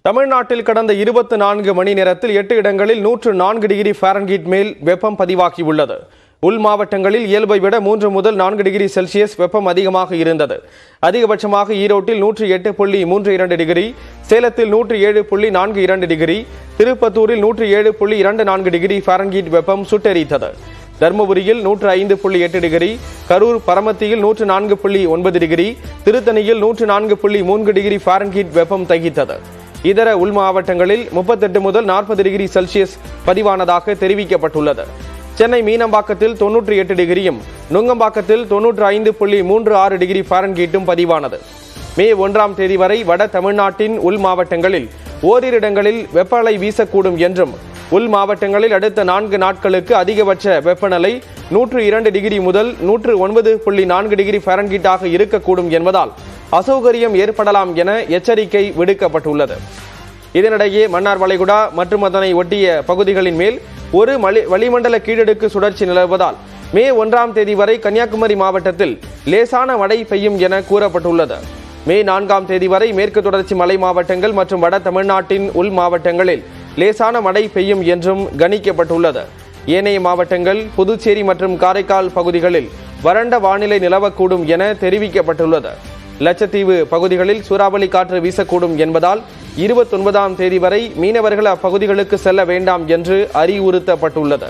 தமிழ்நாட்டில் கடந்த 24 மணி நேரத்தில் 8 இடங்களில் 104 டிகிரி ஃபாரன்ஹீட் மேல் வெப்பம் பதிவாகியுள்ளது. உள் மாவட்டங்களில் இயல்பை விட 3 முதல் 4 டிகிரி செல்சியஸ் வெப்பம் அதிகமாக இருந்தது. அதிகபட்சமாக ஈரோட்டில் 108.32 டிகிரி, சேலத்தில் 107.42 டிகிரி, திருப்பத்தூரில் 107.24 டிகிரி ஃபாரன்ஹீட் வெப்பம் சுட்டெரித்தது. தர்மபுரியில் 105.8 டிகிரி, கரூர் பரமத்தியில் 104.9 டிகிரி, திருத்தணியில் 104.3 டிகிரி ஃபாரன்ஹீட் வெப்பம் தகித்தது. இதர உள் மாவட்டங்களில் 38 முதல் 40 டிகிரி செல்சியஸ் பதிவானதாக தெரிவிக்கப்பட்டுள்ளது. சென்னை மீனம்பாக்கத்தில் 98 டிகிரியும், நுங்கம்பாக்கத்தில் 95.36 டிகிரி ஃபாரன்ஹீட்டும் பதிவானது. மே 1ஆம் தேதி வரை வட தமிழ்நாட்டின் உள் மாவட்டங்களில் ஓரிரு இடங்களில் வெப்ப அலை வீசக்கூடும் என்றும், உள் மாவட்டங்களில் அடுத்த 4 நாட்களுக்கு அதிகபட்ச வெப்பநிலை 102 டிகிரி முதல் 109.4 டிகிரி ஃபாரன்ஹீட்டாக இருக்கக்கூடும் என்பதால் அசௌகரியம் ஏற்படலாம் என எச்சரிக்கை விடுக்கப்பட்டுள்ளது. இதனிடையே மன்னார் வளைகுடா மற்றும் அதனை ஒட்டிய பகுதிகளின் மேல் ஒரு வளிமண்டல கீழடுக்கு சுழற்சி நிலவுவதால் மே 1ஆம் தேதி வரை கன்னியாகுமரி மாவட்டத்தில் லேசான மழை பெய்யும் என கூறப்பட்டுள்ளது. மே 4ஆம் தேதி வரை மேற்கு தொடர்ச்சி மலை மாவட்டங்கள் மற்றும் வட தமிழ்நாட்டின் உள் மாவட்டங்களில் லேசான மழை பெய்யும் என்றும் கணிக்கப்பட்டுள்ளது. ஏனைய மாவட்டங்கள், புதுச்சேரி மற்றும் காரைக்கால் பகுதிகளில் வறண்ட வானிலை நிலவக்கூடும் என தெரிவிக்கப்பட்டுள்ளது. லட்சத்தீவு பகுதிகளில் சூறாவளி காற்று வீசக்கூடும் என்பதால் 29ஆம் தேதி வரை மீனவர்கள் அப்பகுதிகளுக்கு செல்ல வேண்டாம் என்று அறிவுறுத்தப்பட்டுள்ளது.